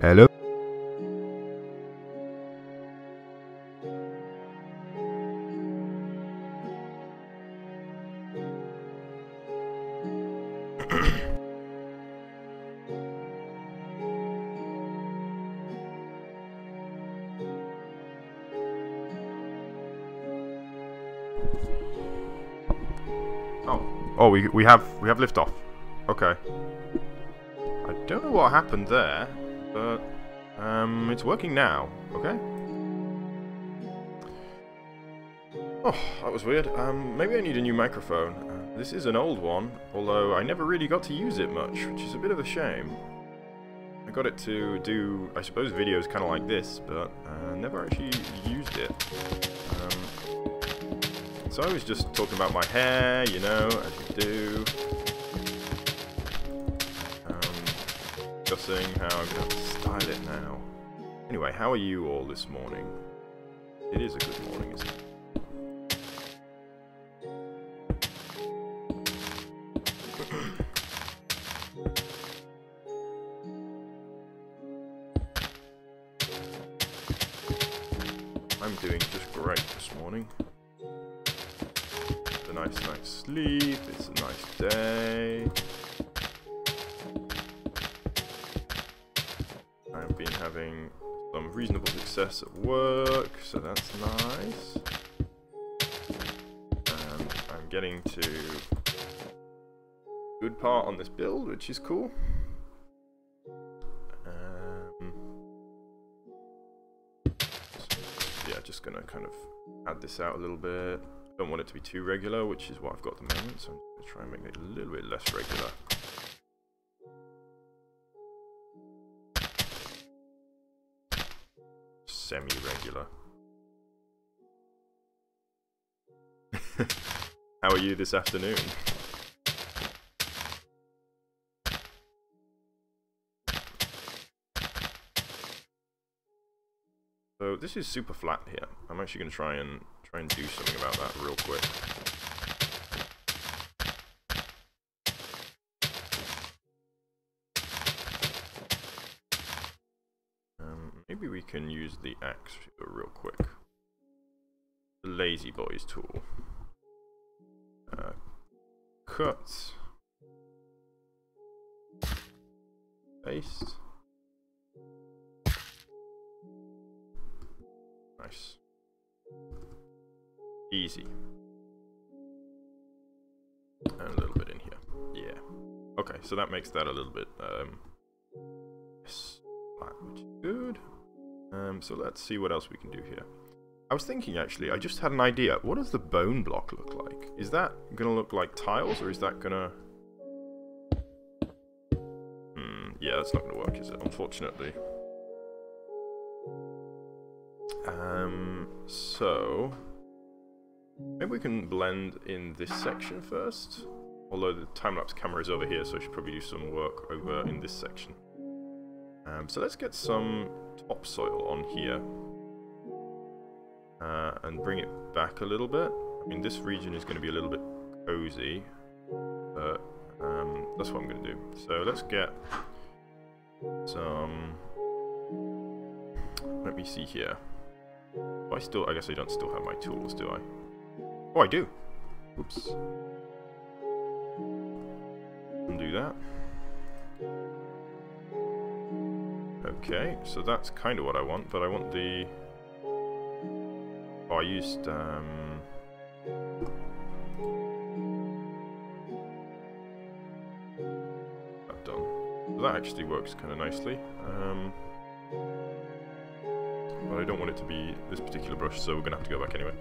Hello? Oh, we have liftoff. Okay. I don't know what happened there, but it's working now. Okay. Oh, that was weird. Maybe I need a new microphone. This is an old one, although I never really got to use it much, which is a bit of a shame. I got it to do, I suppose, videos kind of like this, but never actually used it. So I was just talking about my hair, you know, as you do. Discussing how I'm going to style it now. Anyway, how are you all this morning? It is a good morning, isn't it? I'm doing just great this morning. It's a nice night's sleep, it's a nice day. I've been having some reasonable success at work, so that's nice. And I'm getting to a good part on this build, which is cool. Yeah, just gonna kind of add this out a little bit. Don't want it to be too regular, which is what I've got at the moment, so I'm gonna try and make it a little bit less regular. Semi-regular. How are you this afternoon? So this is super flat here. I'm actually going to try and do something about that real quick. Maybe we can use the axe real quick. The lazy boys tool. Cut. Paste. Nice. Easy. And a little bit in here. Yeah. Okay, so that makes that a little bit flat, which is good. So let's see what else we can do here. I was thinking, actually, I just had an idea. What does the bone block look like? Is that going to look like tiles, or is that going to... yeah, that's not going to work, is it? Unfortunately. So... maybe we can blend in this section first. Although the time-lapse camera is over here, so I should probably do some work over in this section. So let's get some topsoil on here. And bring it back a little bit. I mean, this region is going to be a little bit cozy, but that's what I'm going to do. So let's get some... let me see here. I guess I don't still have my tools, do I? Oh, I do! Oops. Undo that. Okay, so that's kind of what I want, but I want the... oh, I used, that done. So that actually works kind of nicely. But I don't want it to be this particular brush, so we're going to have to go back anyway.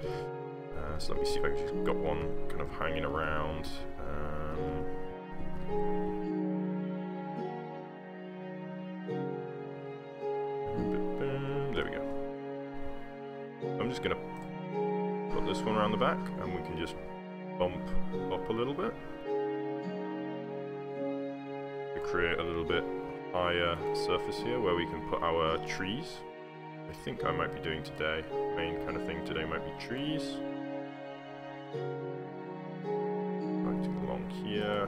So let me see if I just got one kind of hanging around. There we go. I'm just going to put this one around the back, and we can just bump up a little bit to create a little bit higher surface here where we can put our trees. I think I might be doing today. Main kind of thing today might be trees. Right along here.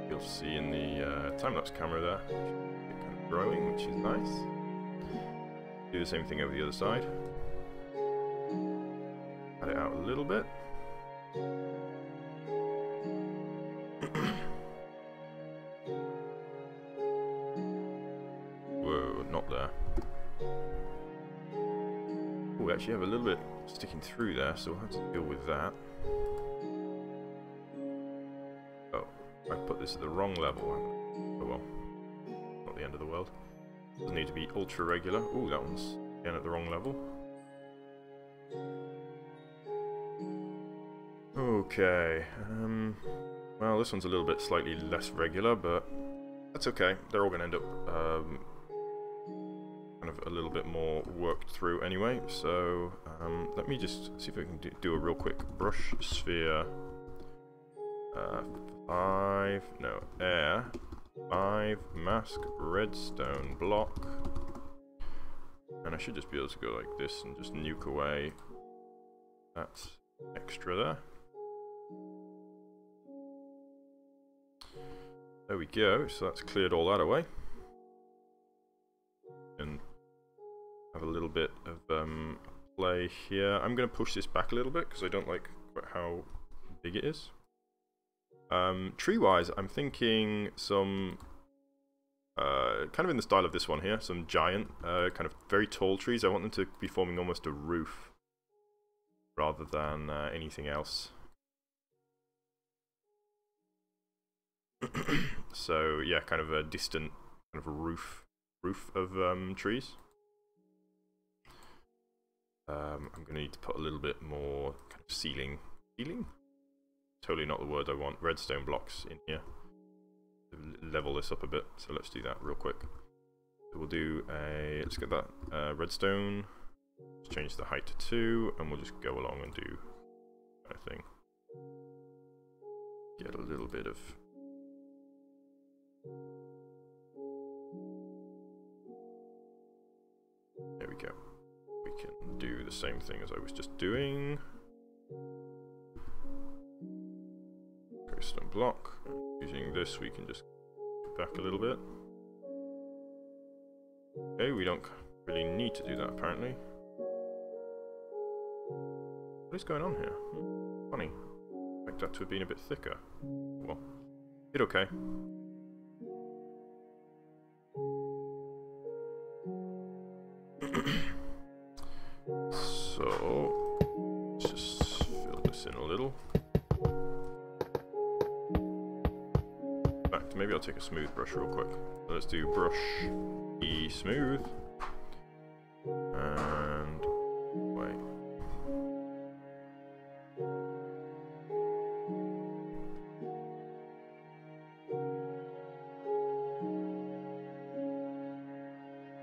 You'll see in the time-lapse camera there, it's kind of growing, which is nice. Do the same thing over the other side. Add it out a little bit. Whoa, not there. Oh, we actually have a little bit sticking through there, so we'll have to deal with that. Oh, I put this at the wrong level. Oh well, not the end of the world. Doesn't need to be ultra regular. Oh, that one's again at the wrong level. Okay, well, this one's a little bit slightly less regular, but that's okay. They're all going to end up kind of a little bit more worked through anyway. So let me just see if I can do a real quick brush sphere. 5 mask redstone block, and I should just be able to go like this and just nuke away that extra there. There we go, so that's cleared all that away. And have a little bit of play here. I'm going to push this back a little bit because I don't like quite how big it is. Tree-wise, I'm thinking some, kind of in the style of this one here, some giant, kind of very tall trees. I want them to be forming almost a roof rather than anything else. So yeah, kind of a distant kind of a roof of trees. I'm going to need to put a little bit more kind of ceiling. Totally not the word I want. Redstone blocks in here to level this up a bit. So let's do that real quick. So we'll do a. Let's get that redstone. Let's change the height to 2, and we'll just go along and do that thing. Get a little bit of. There we go. We can do the same thing as I was just doing. Redstone block. Using this, we can just go back a little bit. Okay, we don't really need to do that apparently. What is going on here? Funny. I expect that to have been a bit thicker. Well, it's okay. So, let's just fill this in a little. In fact, maybe I'll take a smooth brush real quick. So let's do brush E smooth. And wait.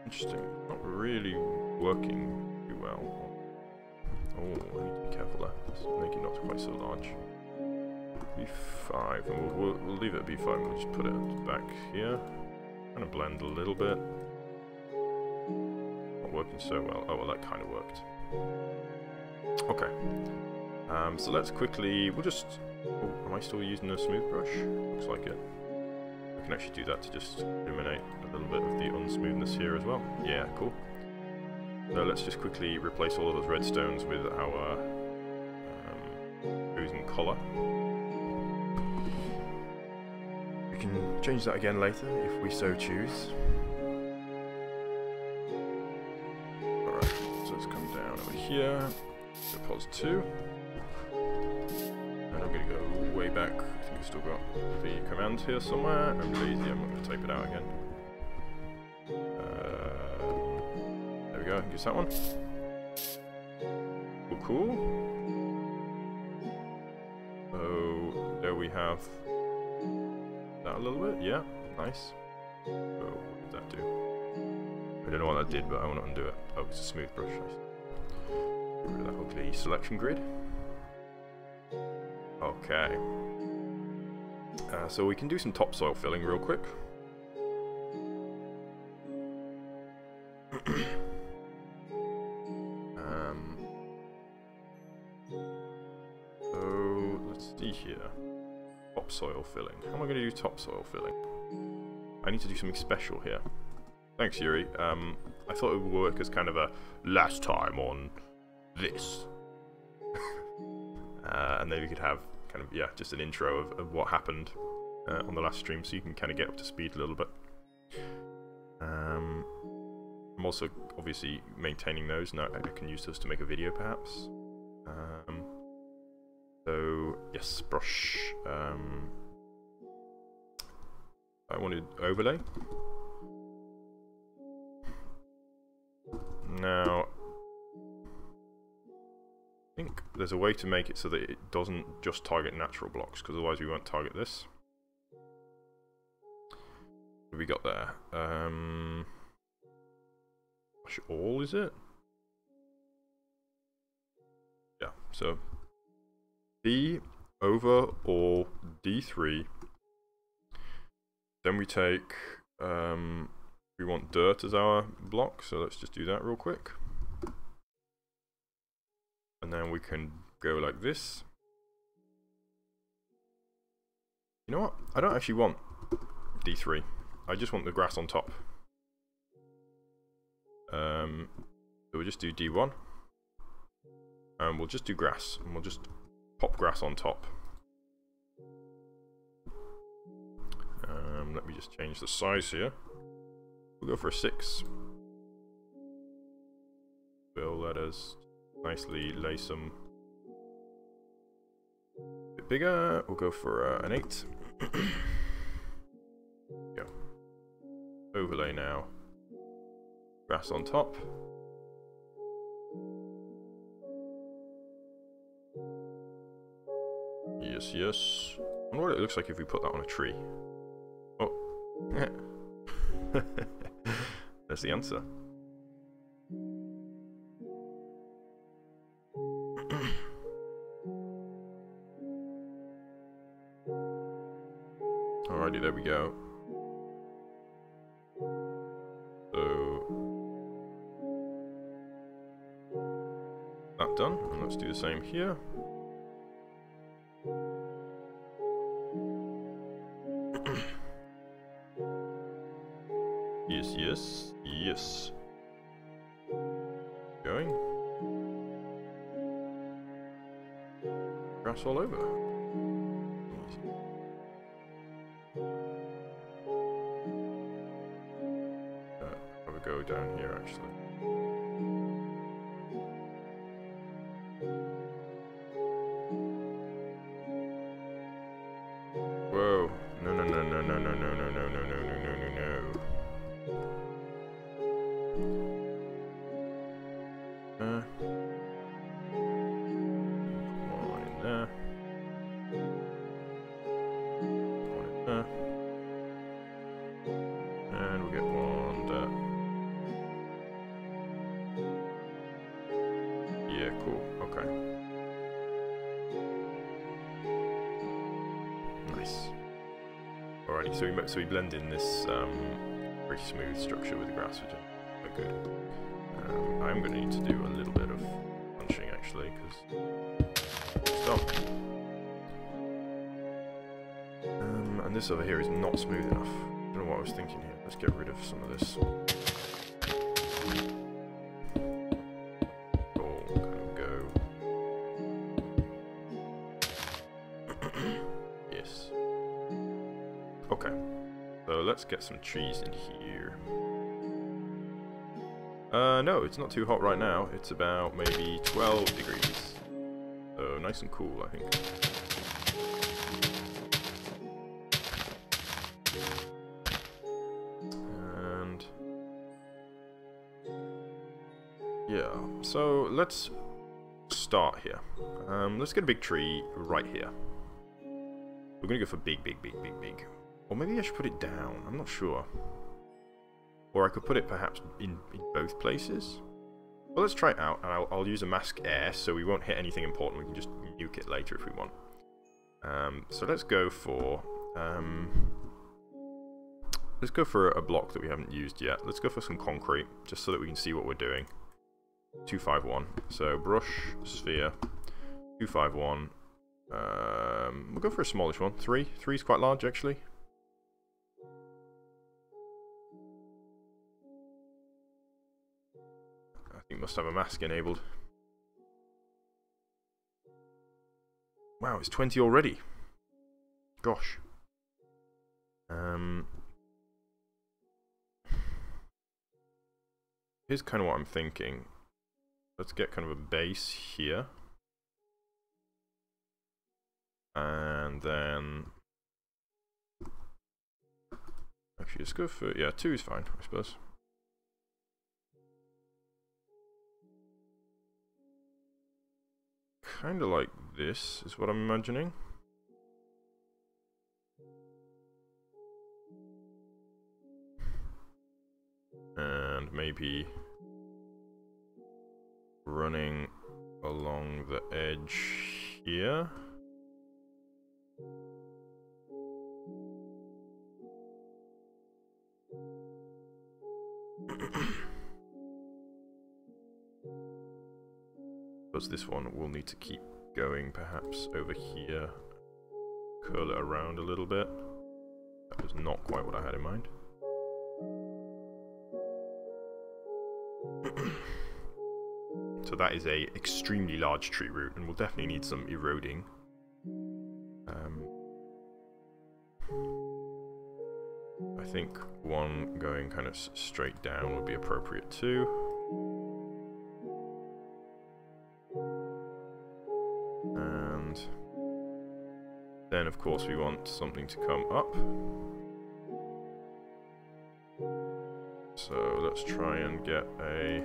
Interesting. Not really working too well. Oh, I need to be careful there. Let's make it not quite so large. B5, and we'll leave it at B5. We'll just put it back here. Kind of blend a little bit. Not working so well. Oh well, that kind of worked. Okay. So let's quickly. We'll just. Oh, am I still using a smooth brush? Looks like it. I can actually do that to just eliminate a little bit of the unsmoothness here as well. Yeah, cool. So let's just quickly replace all of those redstones with our oozing collar. We can change that again later if we so choose. Alright, so let's come down over here. So pause 2. And I'm going to go way back. I think I've still got the command here somewhere. I'm lazy, I'm not going to type it out again. There we go, I can use that one. cool. So there we have that a little bit. Yeah, nice. So what did that do? I don't know what that did, but I want to undo it. Oh, it's a smooth brush. Get rid of that ugly selection grid. Okay. So we can do some topsoil filling real quick. So let's see here. Topsoil filling. How am I going to do topsoil filling? I need to do something special here. Thanks, Yuri. I thought it would work as kind of a last time on this. And then we could have kind of, yeah, just an intro of what happened on the last stream, so you can kind of get up to speed a little bit. I'm also obviously maintaining those. Now I can use those to make a video, perhaps. So yes, brush. I wanted overlay. Now, I think there's a way to make it so that it doesn't just target natural blocks, because otherwise we won't target this. What have we got there? Brush all, is it? Yeah, so D over all D3. Then we take, we want dirt as our block, so let's just do that real quick. And then we can go like this. You know what? I don't actually want D3. I just want the grass on top. So we'll just do D1. And we'll just do grass. And we'll just pop grass on top. Let me just change the size here. We'll go for a 6. Will let us nicely lay some a bit bigger. We'll go for an 8. Go. Overlay now. Grass on top. Yes, yes. I wonder what it looks like if we put that on a tree. Oh. That's the answer. Alrighty, there we go. So that done, and let's do the same here. Yes, yes, yes. Going. Grass all over. Have a go down here actually. Whoa. No, no, no, no, no, no, no, no, no, no, no, no, no, no, no. One in there. One in there. And we'll get one there. Yeah, cool. Okay. Nice. Alrighty, so we blend in this very smooth structure with the grass, which is quite good. I'm going to need to do a little bit of punching actually, because stop. And this over here is not smooth enough. I don't know what I was thinking here. Let's get rid of some of this. All kind of go. Yes. Okay. So let's get some trees in here. No, it's not too hot right now. It's about maybe 12 degrees. So nice and cool, I think. And yeah, so let's start here. Let's get a big tree right here. We're going to go for big. Or maybe I should put it down. I'm not sure. Or I could put it perhaps in both places. Well, let's try it out, and I'll use a mask air, so we won't hit anything important. We can just nuke it later if we want. So let's go for a block that we haven't used yet. Let's go for some concrete, just so that we can see what we're doing. 251. So brush, sphere, 251. We'll go for a smallish one. 3. 3 is quite large, actually. I think must have a mask enabled. Wow, it's 20 already. Gosh. Here's kind of what I'm thinking. Let's get kind of a base here. And then... actually, let's go for... yeah, 2 is fine, I suppose. Kind of like this is what I'm imagining. And maybe running along the edge here. Because this one will need to keep going perhaps over here. Curl it around a little bit. That was not quite what I had in mind. So that is a extremely large tree root, and we'll definitely need some eroding. I think one going kind of straight down would be appropriate too. And then of course we want something to come up. So let's try and get a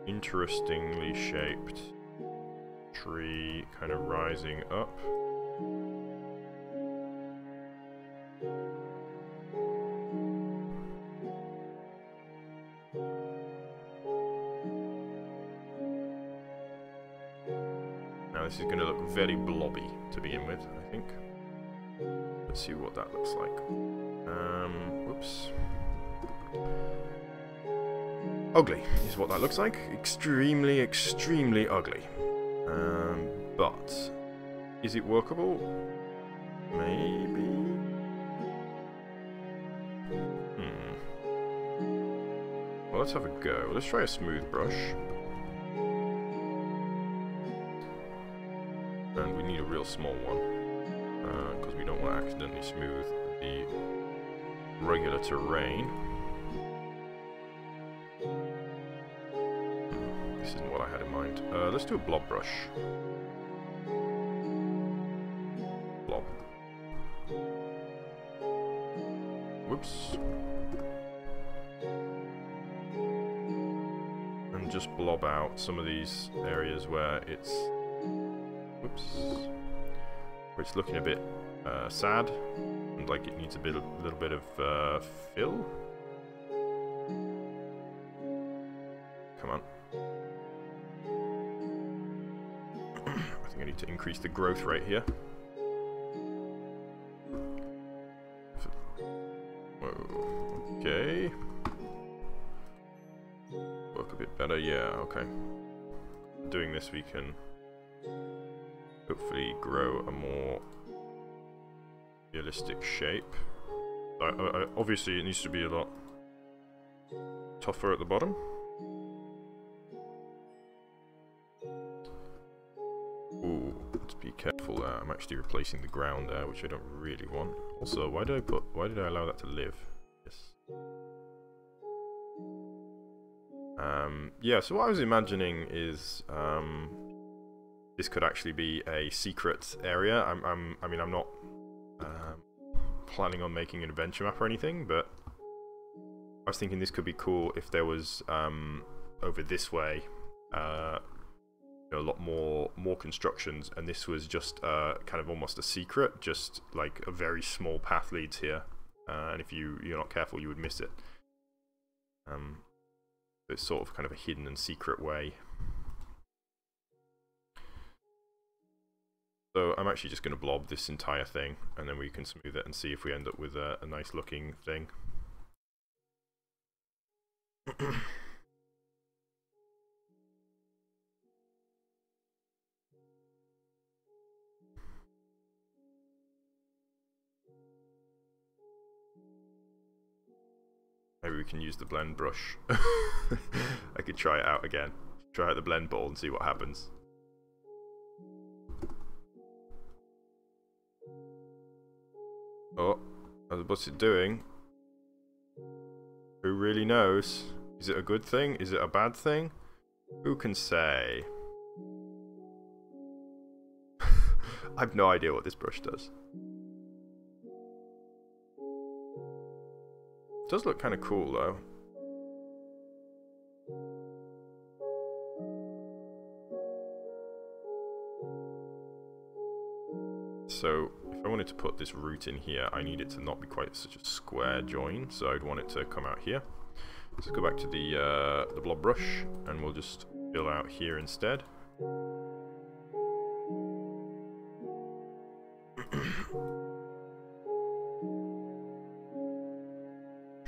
interestingly shaped tree kind of rising up. Now this is going to look very blobby to begin with, I think. Let's see what that looks like. Whoops. Ugly is what that looks like. Extremely, extremely ugly. But is it workable? Maybe. Well, let's have a go. Let's try a smooth brush. And we need a real small one, because we don't want to accidentally smooth the regular terrain. This isn't what I had in mind. Let's do a blob brush. Blob. Whoops. And just blob out some of these areas where it's... whoops. Where it's looking a bit sad, and like it needs a little bit of fill. Come on. I think I need to increase the growth rate here. Whoa. Okay. Work a bit better, yeah, okay. Doing this we can hopefully grow a more realistic shape. Obviously it needs to be a lot tougher at the bottom. Ooh, let's be careful there. I'm actually replacing the ground there, which I don't really want. Also, why did I allow that to live? Yes. Yeah, so what I was imagining is this could actually be a secret area. I mean, I'm not planning on making an adventure map or anything, but I was thinking this could be cool if there was over this way lot more constructions, and this was just kind of almost a secret, just like a very small path leads here, and if you're not careful, you would miss it. It's sort of kind of a hidden and secret way. So I'm actually just going to blob this entire thing, and then we can smooth it and see if we end up with a nice looking thing. Maybe we can use the blend brush. I could try it out again. Try out the blend ball and see what happens. Oh, what's it doing? Who really knows? Is it a good thing? Is it a bad thing? Who can say? I have no idea what this brush does. It does look kind of cool though. So if I wanted to put this root in here, I need it to not be quite such a square join, so I'd want it to come out here. Let's go back to the blob brush, and we'll just fill out here instead.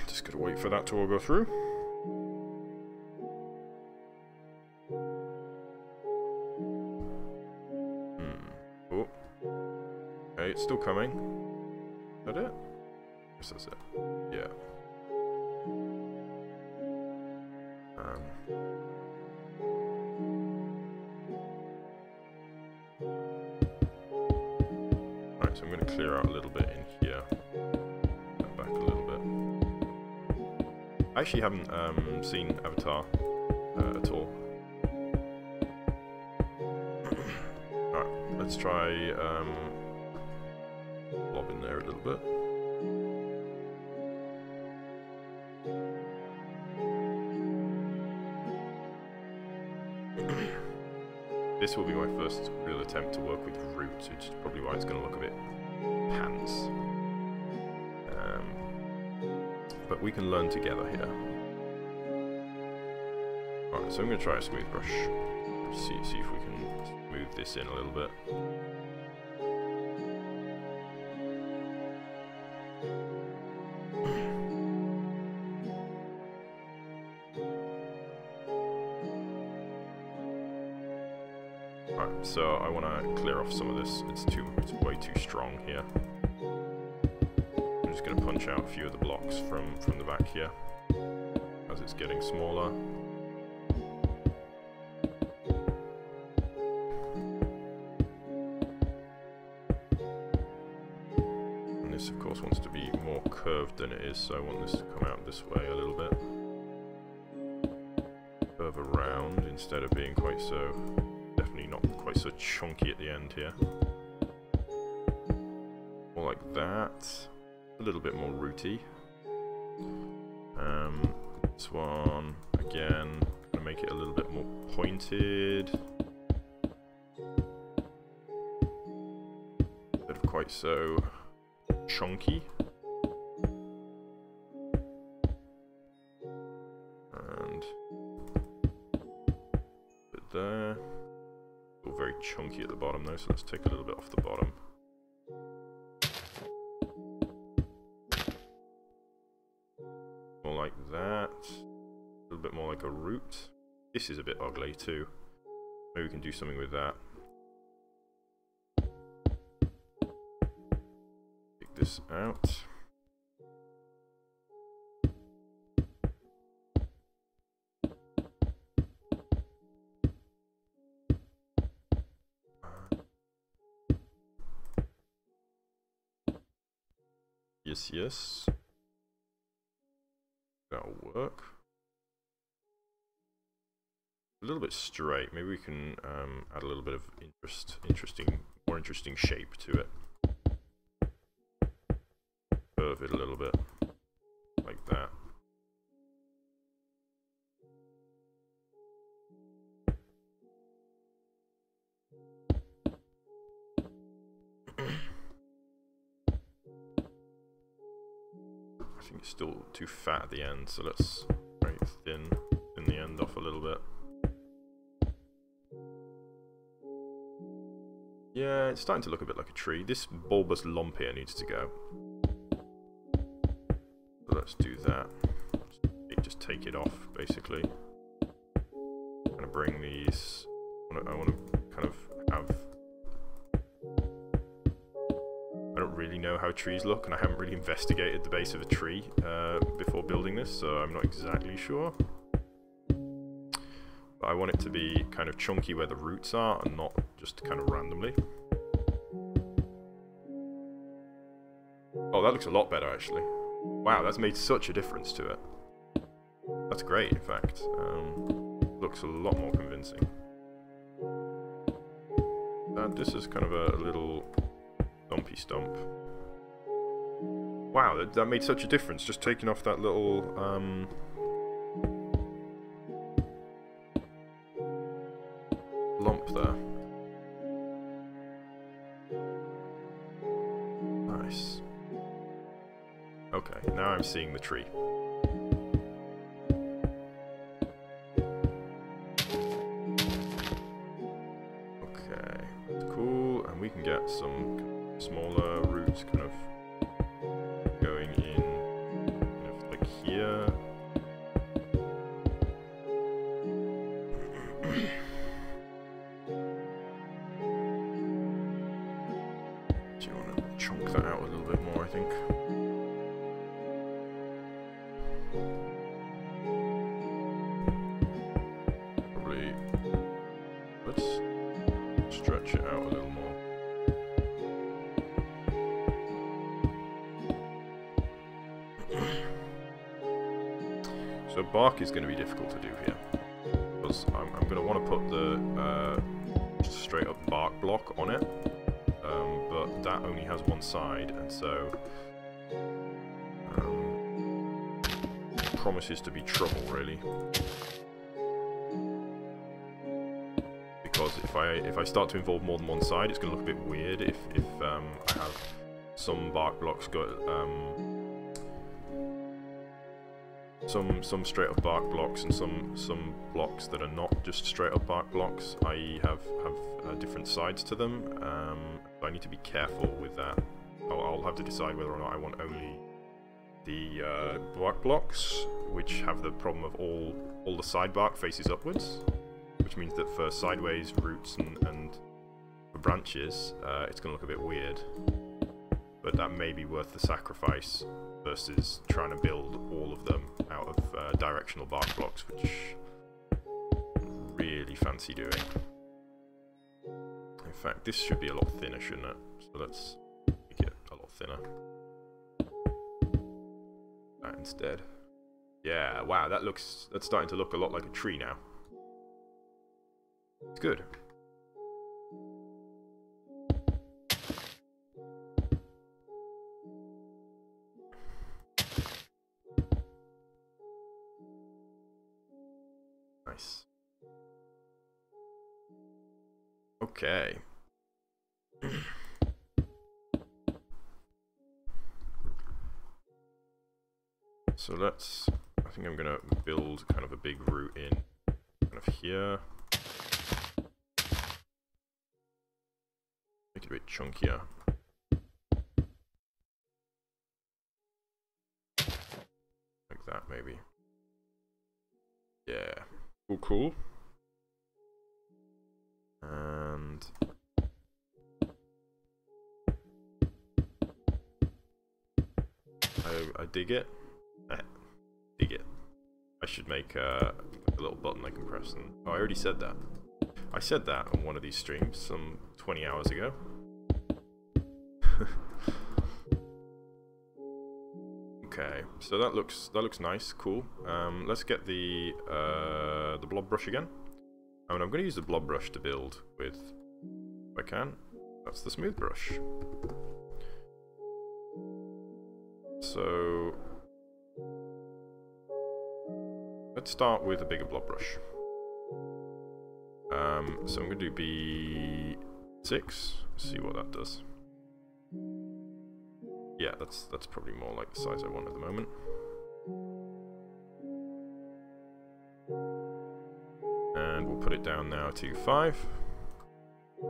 Just gotta wait for that to all go through. Oh. Okay, it's still coming. Is that it? Yes, that's it. Yeah. Right, so I'm going to clear out a little bit in here. Back a little bit. I actually haven't seen Avatar at all. Alright, let's try blob in there a little bit. This will be my first real attempt to work with roots, which is probably why it's going to look a bit pants. But we can learn together here. Alright, so I'm going to try a smooth brush. See if we can smooth this in a little bit. Right, so I want to clear off some of this. It's way too strong here. I'm just going to punch out a few of the blocks from the back here as it's getting smaller. And this, of course, wants to be more curved than it is, so I want this to come out this way a little bit. Curve around instead of being quite so... not quite so chunky at the end here. More like that. A little bit more rooty. This one, again, gonna make it a little bit more pointed. Instead of quite so chunky. And put there. Very chunky at the bottom though, so let's take a little bit off the bottom. More like that. A little bit more like a root. This is a bit ugly too. Maybe we can do something with that. Take this out. Yes. That'll work. A little bit straight. Maybe we can add a little bit of more interesting shape to it. Curve it a little bit, like that. think it's still too fat at the end, so let's very thin the end off a little bit. Yeah, it's starting to look a bit like a tree. This bulbous lump here needs to go. So let's do that. Just take it off, basically. I'm gonna bring these. I want to kind of have. I don't really know how trees look, and I haven't really investigated the base of a tree before building this, so I'm not exactly sure. But I want it to be kind of chunky where the roots are, and not just kind of randomly. Oh, that looks a lot better, actually. Wow, that's made such a difference to it. That's great, in fact. Looks a lot more convincing. This is kind of a little stumpy stump. Wow, that made such a difference, just taking off that little lump there. Nice. Okay, now I'm seeing the tree. Okay, that's cool, and we can get some smaller roots kind of going in, kind of like here. Do you want to chunk that out a little bit more, I think? Probably, let's stretch it out a little more. So bark is going to be difficult to do here, because I'm going to want to put the just straight up bark block on it, but that only has one side, and so promises to be trouble, really. Because if I start to involve more than one side, it's going to look a bit weird if I have some bark blocks go some straight up bark blocks and some blocks that are not just straight up bark blocks, i.e. have different sides to them. So I need to be careful with that. I'll have to decide whether or not I want only the bark blocks, which have the problem of all the side bark faces upwards, which means that for sideways roots and for branches, it's going to look a bit weird. But that may be worth the sacrifice versus trying to build all of them out of directional bark blocks, which I really fancy doing. In fact, this should be a lot thinner, shouldn't it? So let's make it a lot thinner. That instead. Yeah, wow, that's starting to look a lot like a tree now. It's good. Nice. Okay. So let's, I think I'm gonna build kind of a big root in kind of here. Make it a bit chunkier. Like that, maybe. Yeah. Cool, cool. And I dig it. Dig it. I should make a little button I can press. And oh, I already said that. I said that on one of these streams some 20 hours ago. Okay, so that looks nice, cool. Let's get the blob brush again. I mean, I'm going to use the blob brush to build with, if I can. That's the smooth brush. So let's start with a bigger blob brush. So I'm going to do B6. See what that does. Yeah, that's probably more like the size I want at the moment. And we'll put it down now to 5. I'm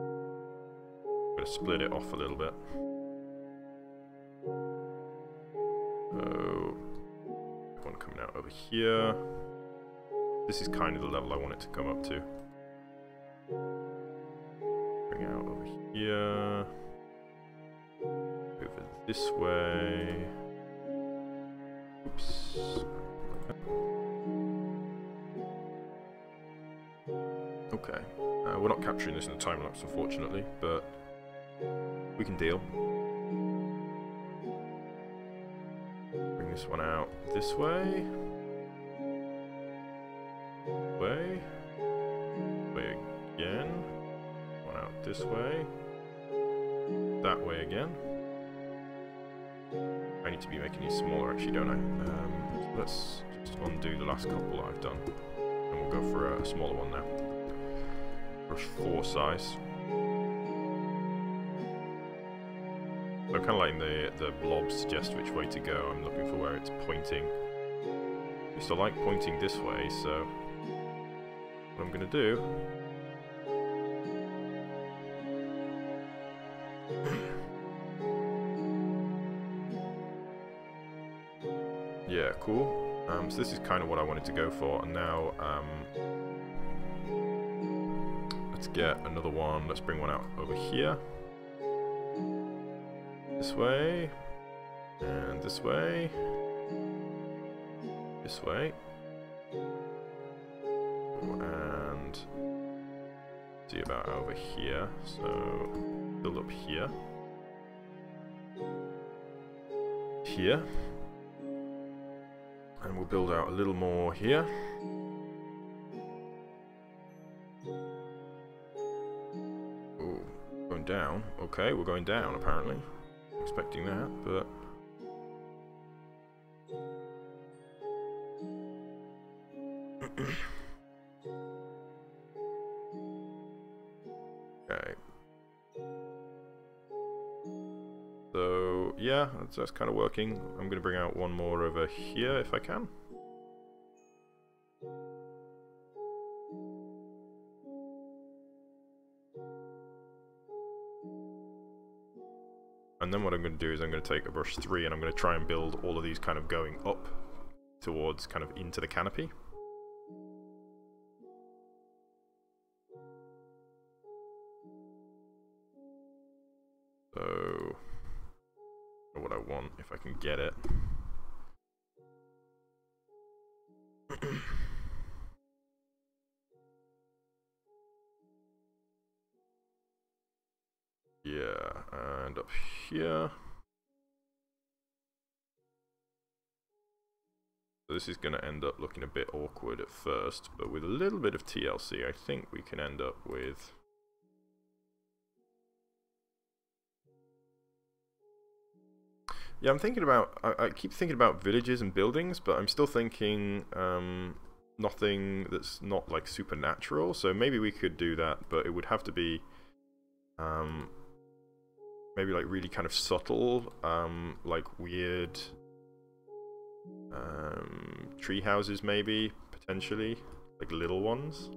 going to split it off a little bit. So, one coming out over here. This is kind of the level I want it to come up to. Bring it out over here. Over this way. Oops. Okay. We're not capturing this in a time lapse, unfortunately, but we can deal. Bring this one out this way. Way again. One out this way. That way again. I need to be making these smaller, actually, don't I? So let's just undo the last couple that I've done, and we'll go for a smaller one now. Brush 4 size. So I'm kind of letting the blob suggest which way to go. I'm looking for where it's pointing. I used to like pointing this way, so what I'm going to do yeah, cool. So this is kind of what I wanted to go for, and now let's get another one. Let's bring one out over here. This way, and this way, this way, and see about over here. So build up here, here, and we'll build out a little more here. Ooh, going down. Okay, we're going down apparently. Expecting that, but okay. So yeah, that's kind of working. I'm going to bring out one more over here if I can. And then what I'm going to do is I'm going to take a brush 3 and I'm going to try and build all of these kind of going up towards kind of into the canopy. So, what I want, if I can get it. Yeah, and up here. So this is going to end up looking a bit awkward at first, but with a little bit of TLC, I think we can end up with... Yeah, I'm thinking about... I keep thinking about villages and buildings, but I'm still thinking nothing that's not like supernatural. So maybe we could do that, but it would have to be maybe like really kind of subtle, like weird tree houses, maybe potentially like little ones.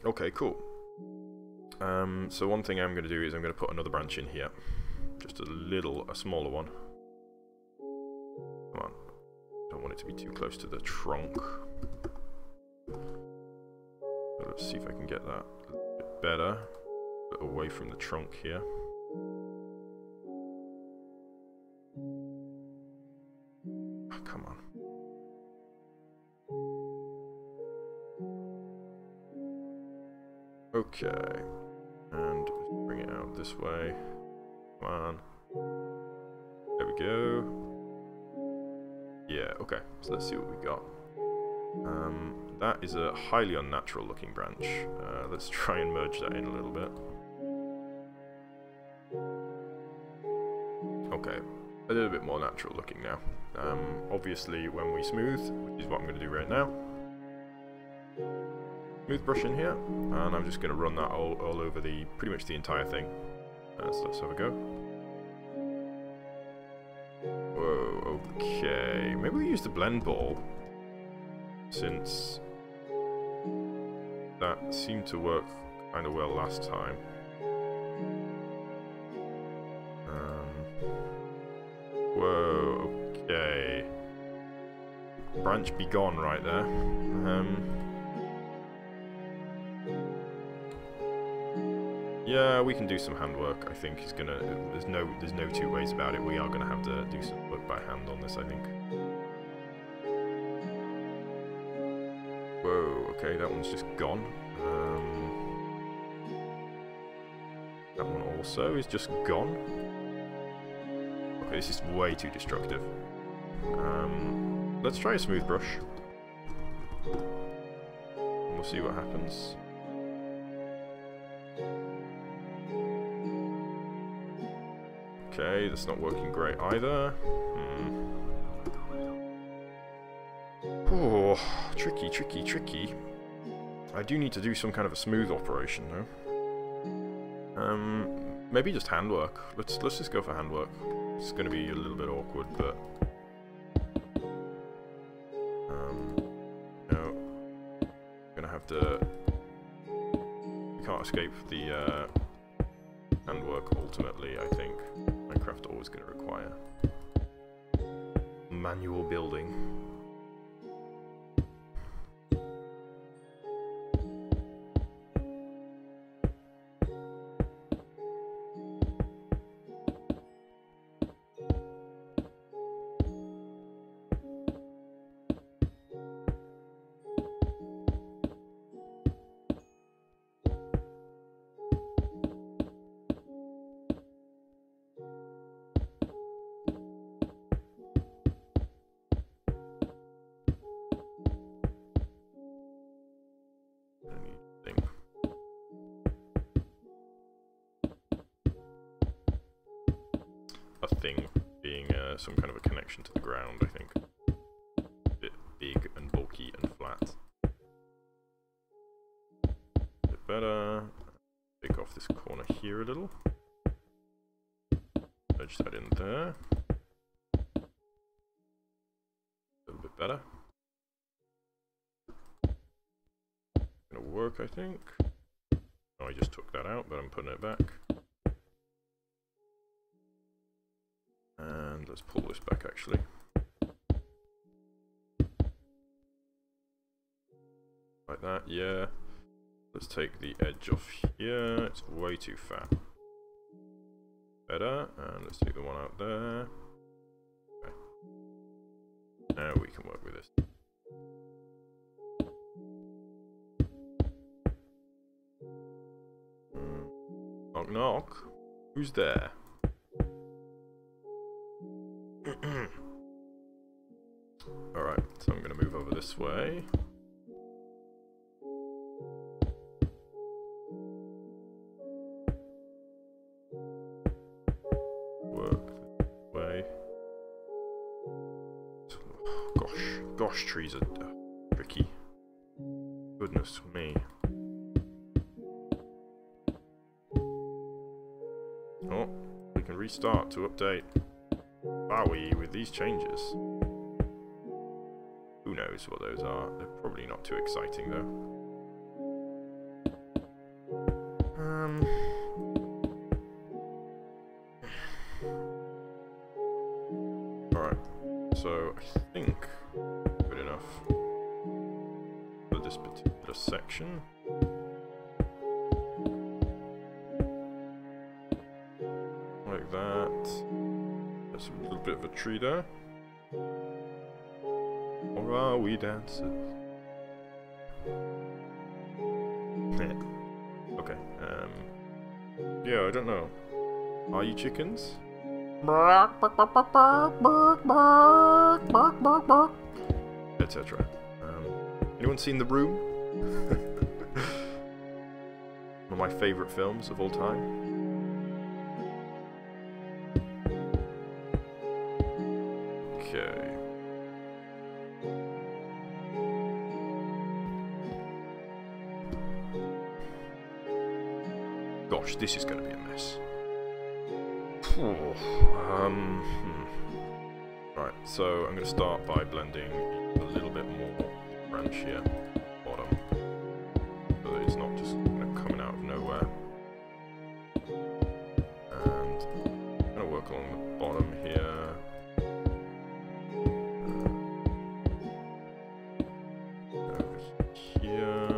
Okay, cool. So one thing I'm going to do is I'm going to put another branch in here, just a smaller one. Come on, don't want it to be too close to the trunk. So let's see if I can get that a bit better, but away from the trunk here. Oh, come on. Okay, and bring it out this way. Come on. There we go. Yeah, okay, so let's see what we got. That is a highly unnatural looking branch. Let's try and merge that in a little bit. Okay, a little bit more natural looking now. Obviously when we smooth, which is what I'm going to do right now, smooth brush in here, and I'm just going to run that all over pretty much the entire thing. So let's have a go. Whoa, okay. Maybe we use the blend ball, since that seemed to work kind of well last time. Whoa, okay. Branch be gone right there. Yeah, we can do some handwork. I think he's gonna. There's no two ways about it. We are gonna have to do some work by hand on this, I think. Whoa. Okay, that one's just gone. That one also is just gone. Okay, this is way too destructive. Let's try a smooth brush. And we'll see what happens. Okay, that's not working great either. Oh, tricky, tricky, tricky. I do need to do some kind of a smooth operation, though. Maybe just handwork. Let's just go for handwork. It's going to be a little bit awkward, but no, gonna have to. We can't escape the handwork. Ultimately, I think Minecraft always going to require manual building. A thing being some kind of a connection to the ground, I think. A bit big and bulky and flat. A bit better. Take off this corner here a little. Edge that in there. A little bit better. Gonna work, I think. Oh, I just took that out, but I'm putting it back. And let's pull this back, actually. Like that, yeah. Let's take the edge off here. It's way too fat. Better. And let's take the one out there. Okay. Now we can work with this. Knock knock. Who's there? Alright, so I'm going to move over this way. Work this way. Gosh, trees are tricky. Goodness me. Oh, we can restart to update. Are we with these changes? Who knows what those are? They're probably not too exciting though. Alright, so I think good enough for this particular section. Like that. There's a little bit of a tree there. Or are we dancers? Okay, yeah, I don't know. Are you chickens? Etc. Anyone seen The Room? One of my favourite films of all time. Okay. Gosh, this is going to be a mess. Right, so I'm going to start by blending a little bit more branch here, bottom, so that it's not just coming out of nowhere. And I'm going to work along the bottom here. Over here.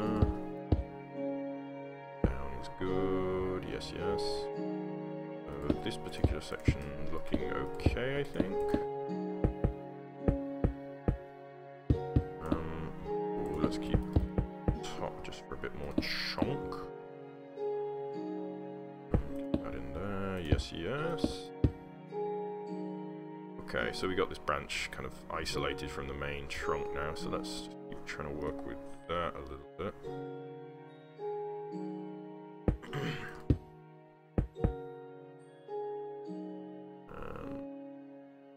Down is good, yes, yes. This particular section looking okay, I think. Let's keep the top just for a bit more chunk. Get that in there, yes, yes. Okay, so we got this branch kind of isolated from the main trunk now, so let's just keep trying to work with that a little bit.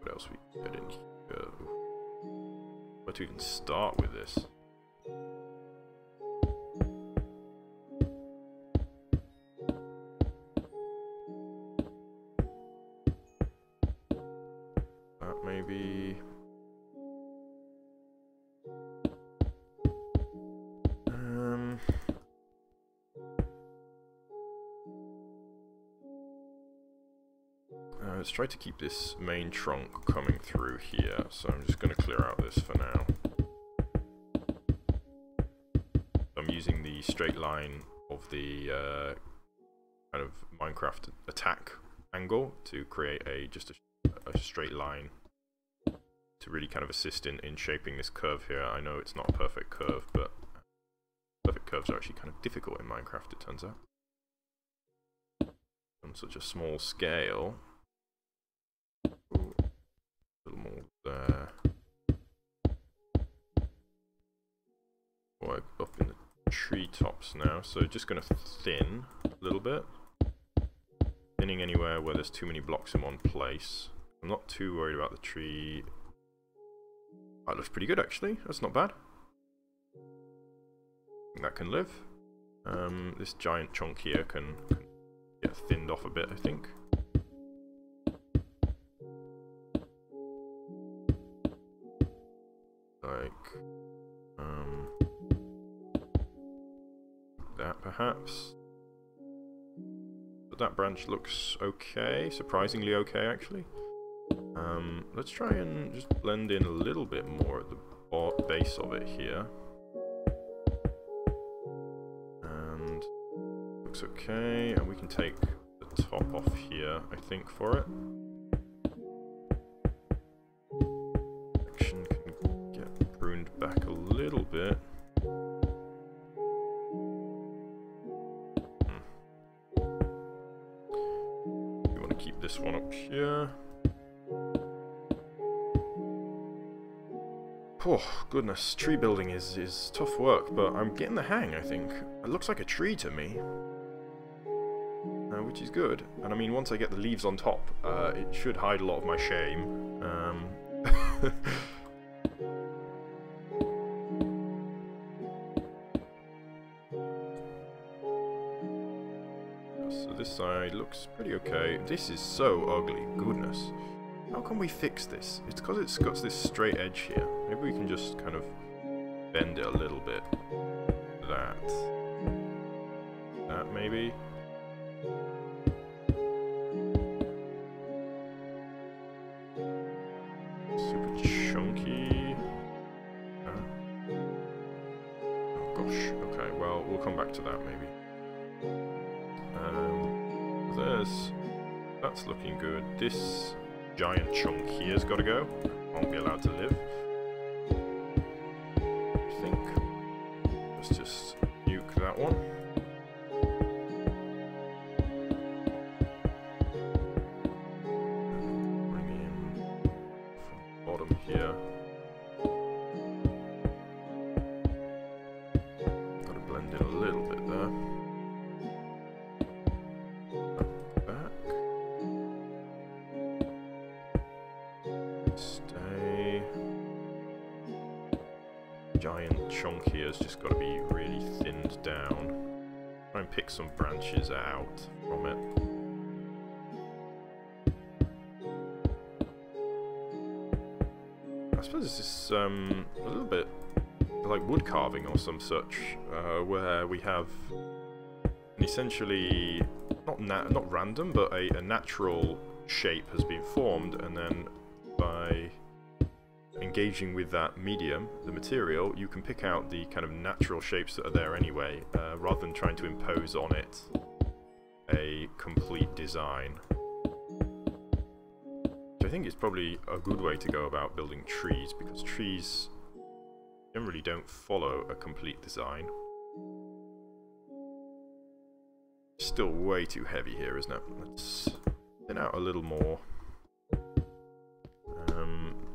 What else we can get in here? But we can start with this. Maybe let's try to keep this main trunk coming through here, so I'm just going to clear out this for now. I'm using the straight line of the kind of Minecraft attack angle to create just a straight line to really kind of assist in shaping this curve here. I know it's not a perfect curve, but perfect curves are actually kind of difficult in Minecraft, it turns out. On such a small scale. Ooh, a little more there. Oh, up in the treetops now, so just going to thin a little bit. Thinning anywhere where there's too many blocks in one place. I'm not too worried about the tree. That looks pretty good, actually. That's not bad. I think that can live. This giant chunk here can get thinned off a bit, I think. Like that, perhaps. But that branch looks okay, surprisingly okay, actually. Let's try and just blend in a little bit more at the base of it here. And looks okay, and we can take the top off here, I think, for it. Section can get pruned back a little bit. We want to keep this one up here. Oh, goodness, tree building is tough work, but I'm getting the hang, I think. It looks like a tree to me. Which is good. And I mean, once I get the leaves on top, it should hide a lot of my shame. So this side looks pretty okay. This is so ugly, goodness. How can we fix this? It's because it's got this straight edge here. Maybe we can just kind of bend it a little bit. That maybe. Super chunky. Oh gosh. Okay, well, we'll come back to that maybe. That's looking good. This giant chunk here's got to go. Won't be allowed to live. I think. Let's just nuke that one. Bring in from the bottom here. Got to blend in a little bit there. Giant chunk here has just got to be really thinned down. Try and pick some branches out from it. suppose this is a little bit like wood carving or some such, where we have an essentially not random, but a natural shape has been formed, and then by engaging with that medium, the material, you can pick out the kind of natural shapes that are there anyway, rather than trying to impose on it a complete design. Which I think is probably a good way to go about building trees, because trees generally don't follow a complete design. Still way too heavy here, isn't it? Let's thin out a little more.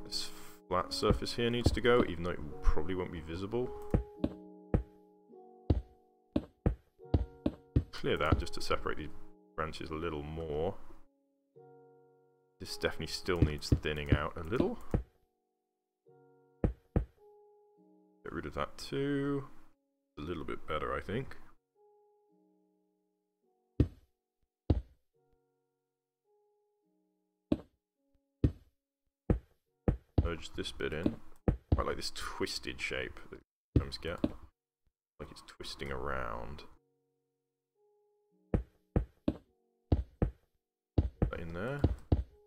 This flat surface here needs to go, even though it probably won't be visible. Clear that just to separate these branches a little more. This definitely still needs thinning out a little. Get rid of that too. A little bit better, I think. Merge this bit in. Quite like this twisted shape that you sometimes get. Like it's twisting around. That in there.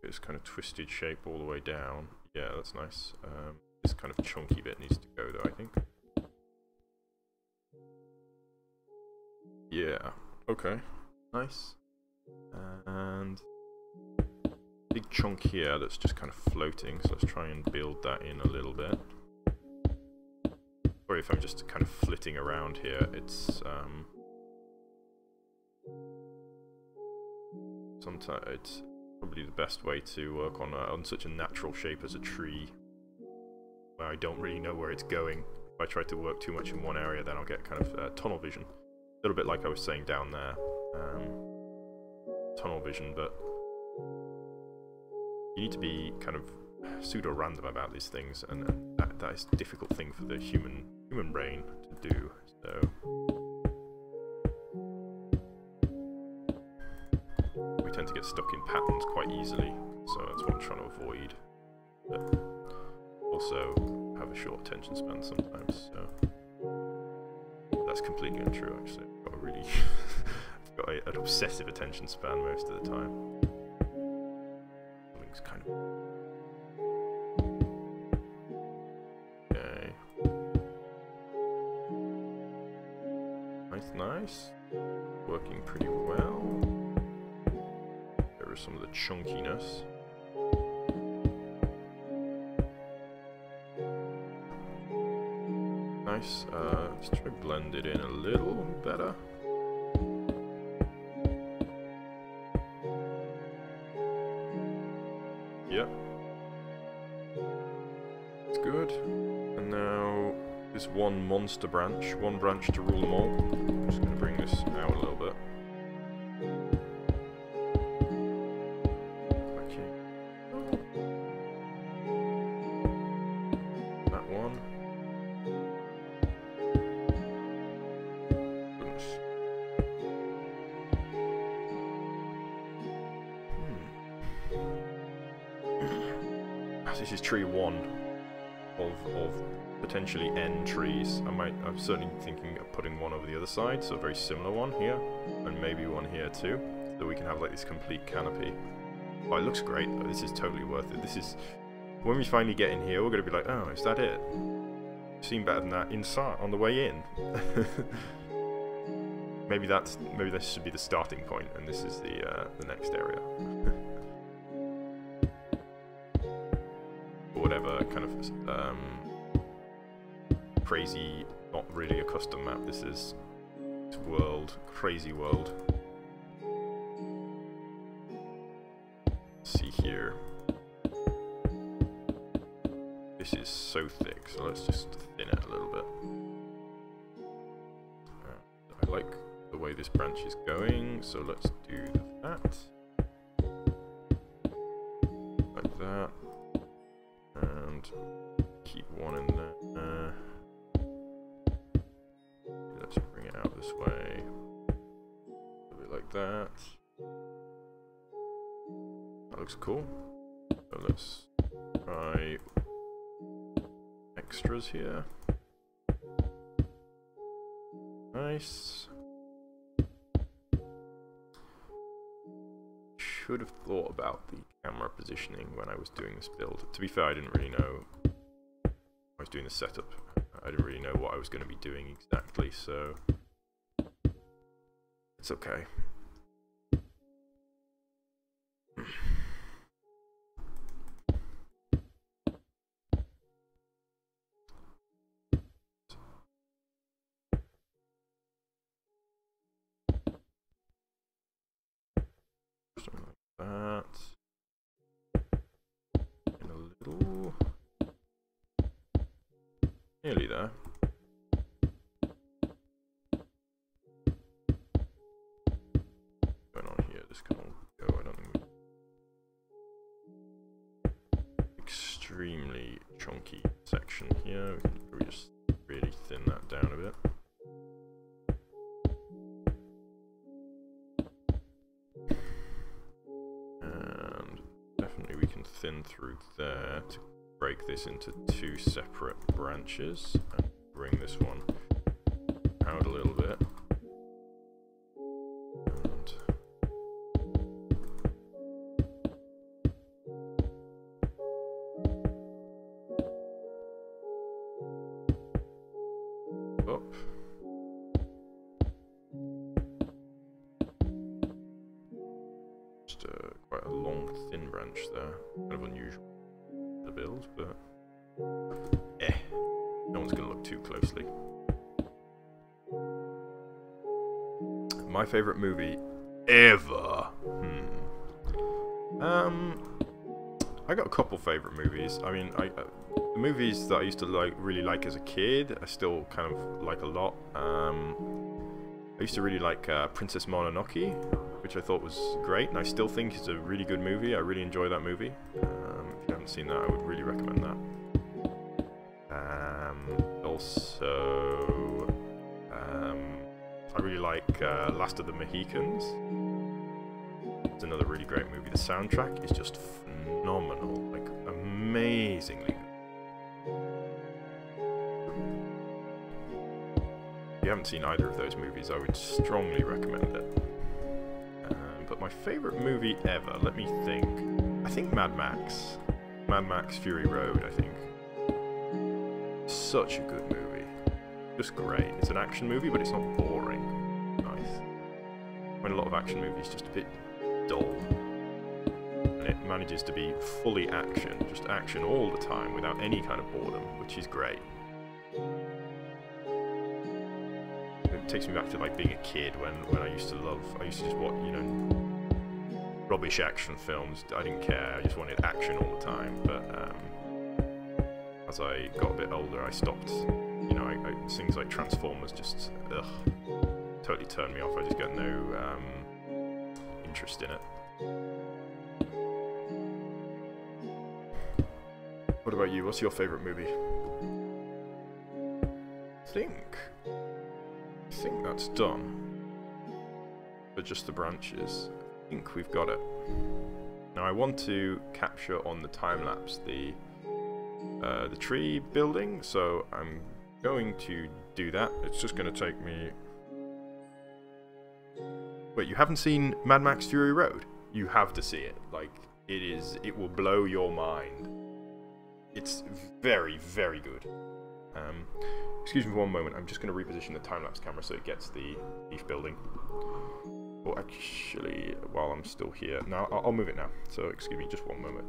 This kind of twisted shape all the way down. Yeah, that's nice. This kind of chunky bit needs to go though, I think. Yeah, okay. Nice. And big chunk here that's just kind of floating, so let's try and build that in a little bit. Sorry if I'm just kind of flitting around here, it's sometimes it's probably the best way to work on such a natural shape as a tree, where I don't really know where it's going. If I try to work too much in one area, then I'll get kind of tunnel vision. A little bit like I was saying down there. Tunnel vision, but you need to be kind of pseudo-random about these things, and that is a difficult thing for the human brain to do. So we tend to get stuck in patterns quite easily, so that's what I'm trying to avoid. But also have a short attention span sometimes, so that's completely untrue actually. I've got a really I've got an obsessive attention span most of the time. Something's kind of okay. Nice. Working pretty well. There is some of the chunkiness. Nice. Let's try to blend it in a little better. Yep. It's good. And now this one monster branch, one branch to rule them all. I'm just going to bring this out a little bit. Okay. That one. Goodness. This is tree one of potentially N trees. I'm certainly thinking of putting one over the other side, so a very similar one here, and maybe one here too, so we can have like this complete canopy. Oh, it looks great though. This is totally worth it. This is, when we finally get in here, we're going to be like, oh, is that it? Seemed better than that inside on the way in. maybe this should be the starting point, and this is the next area. Whatever kind of crazy, not really a custom map this is. This world, crazy world. Let's see here. This is so thick, so let's just thin it a little bit. I like the way this branch is going, so let's do that. Like that. And keep one in there. Let's bring it out this way. A bit like that. That looks cool. So let's try extras here. Nice. Should have thought about the camera positioning when I was doing this build. To be fair, I didn't really know. I was doing the setup. I didn't really know what I was going to be doing exactly, so it's okay. Something like that. And a little. Nearly there. Going on here, this can all go. I don't think extremely chunky section here. We can probably just really thin that down a bit. And definitely we can thin through there to break this into two separate branches and bring this one out a little bit. And up. Just quite a long, thin branch there. Kind of unusual to build, but no one's going to look too closely. My favourite movie ever. I got a couple favourite movies. I mean, the movies that I used to really like as a kid, I still kind of like a lot. I used to really like Princess Mononoke, which I thought was great, and I still think it's a really good movie. I really enjoy that movie. If you haven't seen that, I would really recommend that. Also, I really like Last of the Mohicans. It's another really great movie. The soundtrack is just phenomenal, like amazingly good. If you haven't seen either of those movies, I would strongly recommend it. But my favourite movie ever, let me think. I think Mad Max. Mad Max Fury Road, I think. Such a good movie. Just great. It's an action movie, but it's not boring. Nice. I find a lot of action movies just a bit dull. And it manages to be fully action, just action all the time without any kind of boredom, which is great. It takes me back to like being a kid when I used to just watch, you know, rubbish action films. I didn't care, I just wanted action all the time. But as I got a bit older, I stopped. You know, things like Transformers just totally turned me off. I just got no interest in it. What about you? What's your favourite movie? I think that's done. But just the branches. I think we've got it. Now I want to capture on the time lapse the tree building, so I'm going to do that. It's just going to take me. Wait, you haven't seen Mad Max Fury Road? You have to see it. Like, it will blow your mind. It's very, very good. Excuse me for one moment, I'm just going to reposition the time-lapse camera so it gets the leaf building. Or actually, while I'm still here. No, I'll move it now, so excuse me just one moment.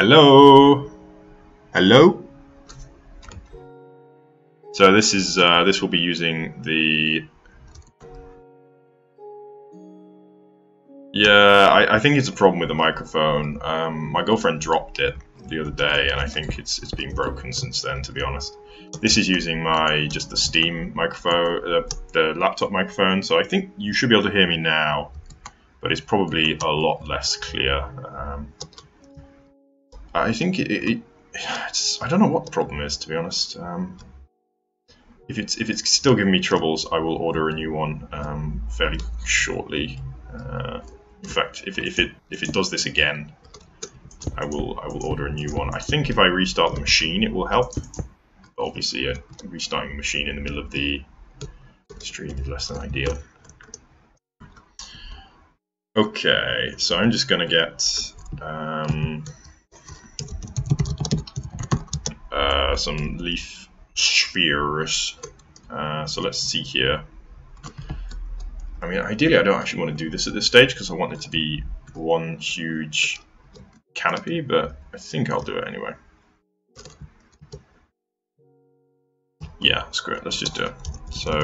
Hello? Hello? So this is this will be using the I think it's a problem with the microphone. My girlfriend dropped it the other day, and I think it's been broken since then, to be honest. This is using just the Steam microphone, the laptop microphone, so I think you should be able to hear me now, but it's probably a lot less clear. I think I don't know what the problem is, to be honest. If it's still giving me troubles, I will order a new one fairly shortly. In fact, if it does this again, I will order a new one. I think if I restart the machine, it will help. But obviously, restarting the machine in the middle of the stream is less than ideal. Okay, so I'm just gonna get some leaf spheres. So let's see here. I mean, ideally, I don't actually want to do this at this stage because I want it to be one huge canopy, but I think I'll do it anyway. Yeah, screw it. Let's just do it. So,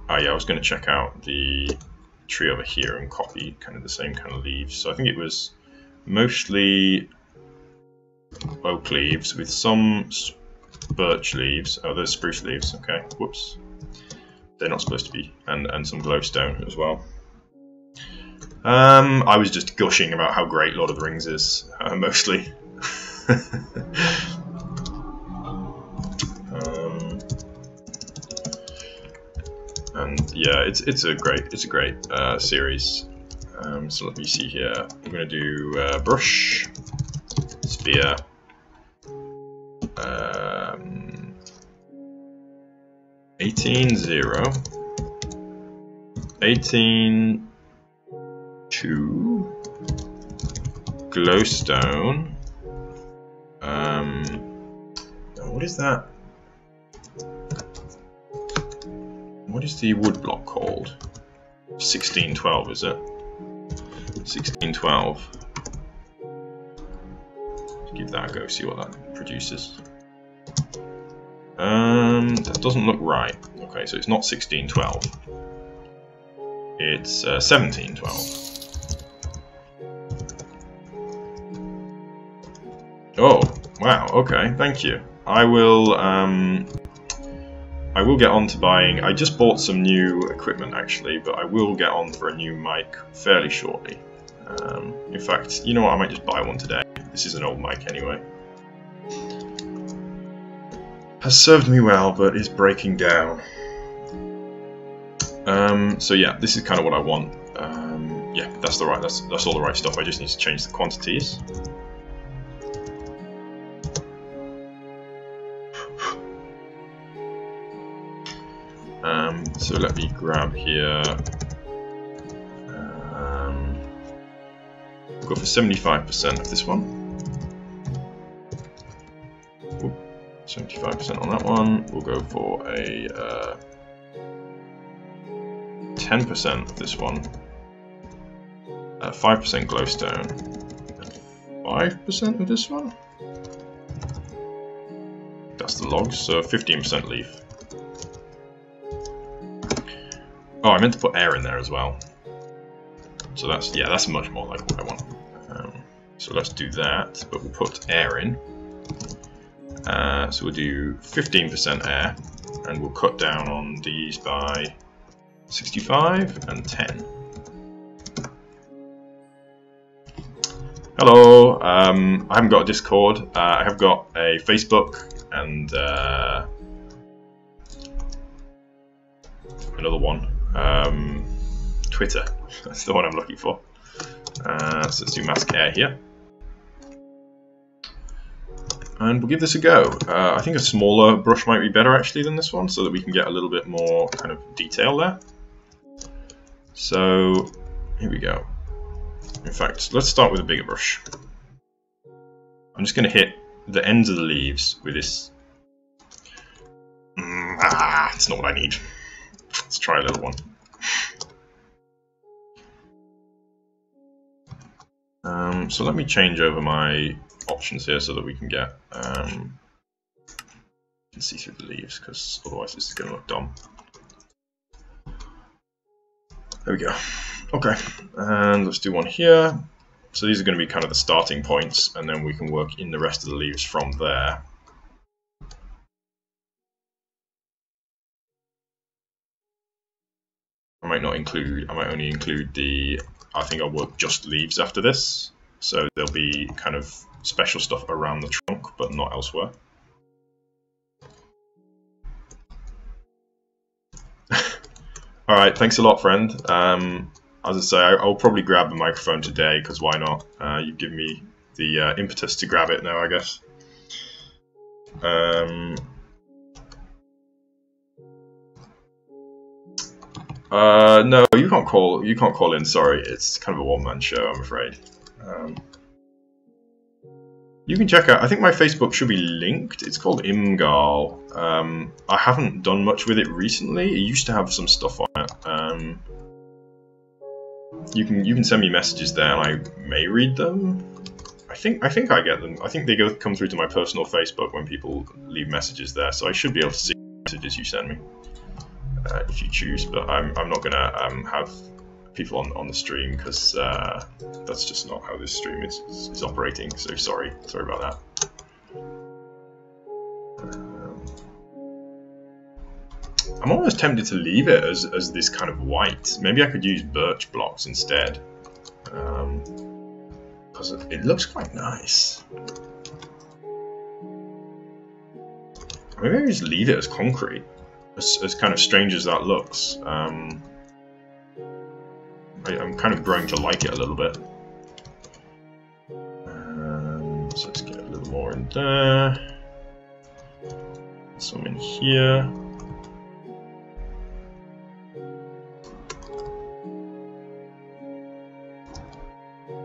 yeah, I was going to check out the tree over here and copy kind of the same kind of leaves. So I think it was mostly oak leaves with some birch leaves. Oh, there's spruce leaves. Okay, whoops. They're not supposed to be, and some glowstone as well. I was just gushing about how great Lord of the Rings is, mostly. And yeah, it's a great series. So let me see here. I'm gonna do brush, sphere. 18-0, 18-2, glowstone. What is that? What is the wood block called? 1612, is it? 1612. Give that a go, see what that produces. That doesn't look right. Okay, so it's not 1612. It's 1712. Oh, wow. Okay, thank you. I will get on to buying. I just bought some new equipment actually, but I will get on for a new mic fairly shortly. In fact, you know what? I might just buy one today. This is an old mic anyway. Has served me well, but is breaking down. So yeah, this is kind of what I want. Yeah, that's all the right stuff. I just need to change the quantities. So let me grab here. We'll go for 75% of this one. 75% on that one. We'll go for a 10% of this one. 5% glowstone. 5% of this one. That's the logs. So 15% leaf. Oh, I meant to put air in there as well. So that's much more like what I want. So let's do that, but we'll put air in. So we'll do 15% air, and we'll cut down on these by 65 and 10. Hello, I haven't got a Discord, I have got a Facebook and another one, Twitter, that's the one I'm looking for. So let's do mask air here. And we'll give this a go. I think a smaller brush might be better actually than this one, so that we can get a little bit more kind of detail there. So here we go. In fact, let's start with a bigger brush. I'm just going to hit the ends of the leaves with this. It's not what I need. Let's try a little one. So let me change over my options here so that we can get you can see through the leaves, because otherwise this is going to look dumb. There we go. Okay, and let's do one here. So these are going to be kind of the starting points, and then we can work in the rest of the leaves from there. I might only include the, I think I'll work just leaves after this. So there'll be kind of special stuff around the trunk, but not elsewhere. Alright, thanks a lot, friend. As I say, I'll probably grab the microphone today, because why not? You've given me the impetus to grab it now, I guess. No, you can't call in, sorry. It's kind of a one-man show, I'm afraid. You can check out, I think my Facebook should be linked. It's called Ymgarl. I haven't done much with it recently. It used to have some stuff on it. You can send me messages there, and I may read them. I think I get them. I think they come through to my personal Facebook when people leave messages there, so I should be able to see messages you send me if you choose. But I'm not gonna have people on the stream, because that's just not how this stream is operating. So sorry about that. I'm almost tempted to leave it as this kind of white. Maybe I could use birch blocks instead, because it looks quite nice. Maybe I just leave it as concrete, as kind of strange as that looks. I'm kind of growing to like it a little bit. So let's get a little more in there. Some in here.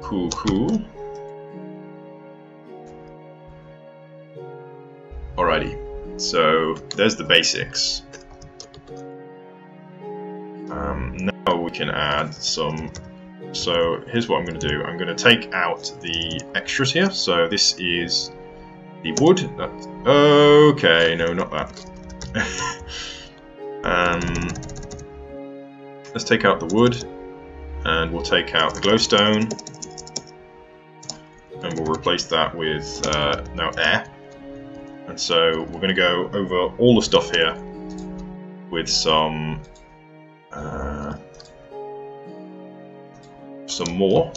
Cool. Alrighty, so there's the basics. Now we can add some. So here's what I'm going to do. I'm going to take out the extras here. So this is the wood. Okay, no, not that. Let's take out the wood, and we'll take out the glowstone. And we'll replace that with now air. And so we're going to go over all the stuff here with some more.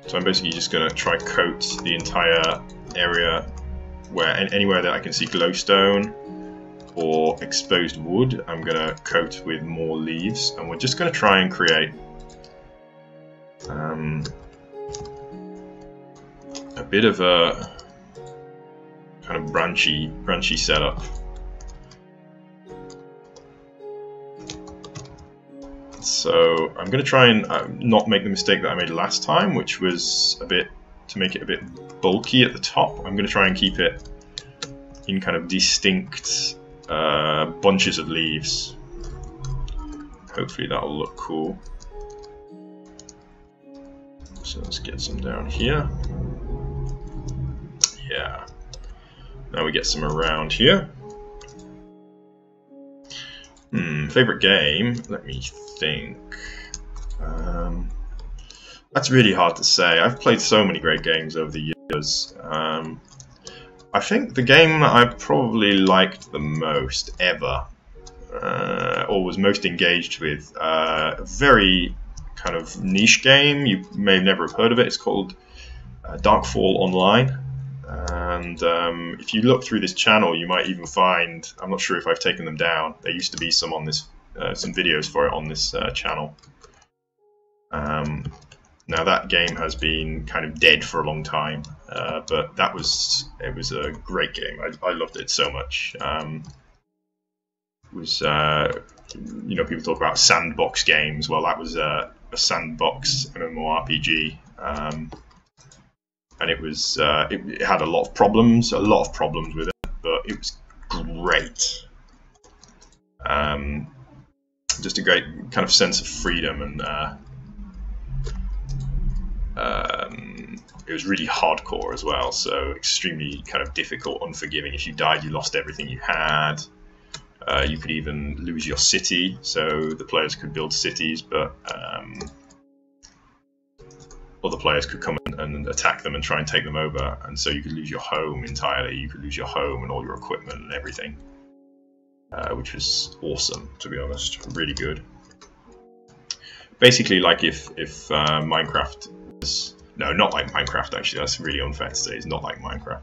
So I'm basically just going to try coat the entire area where anywhere that I can see glowstone or exposed wood. I'm going to coat with more leaves, and we're just going to try and create a bit of a kind of branchy setup. So I'm going to try and not make the mistake that I made last time, which was to make it a bit bulky at the top. I'm going to try and keep it in kind of distinct bunches of leaves. Hopefully that'll look cool. So let's get some down here. Yeah. Now we get some around here. Favorite game? Let me think. That's really hard to say. I've played so many great games over the years. I think the game that I probably liked the most ever, or was most engaged with, a very kind of niche game. You may never have heard of it. It's called Darkfall Online. And if you look through this channel, you might even find, I'm not sure if I've taken them down, there used to be some on this, some videos for it on this channel. Now that game has been kind of dead for a long time, but it was a great game. I loved it so much. It was, you know, people talk about sandbox games. Well, that was a sandbox MMORPG. And it was it had a lot of problems with it, but it was great. Just a great kind of sense of freedom and it was really hardcore as well, so extremely kind of difficult, unforgiving. If you died, you lost everything you had. You could even lose your city, so the players could build cities, but other players could come and attack them and try and take them over, and so you could lose your home entirely. You could lose your home and all your equipment and everything, which was awesome, to be honest. Really good. Basically, like if Minecraft was... No, not like Minecraft, actually. That's really unfair to say. It's not like Minecraft.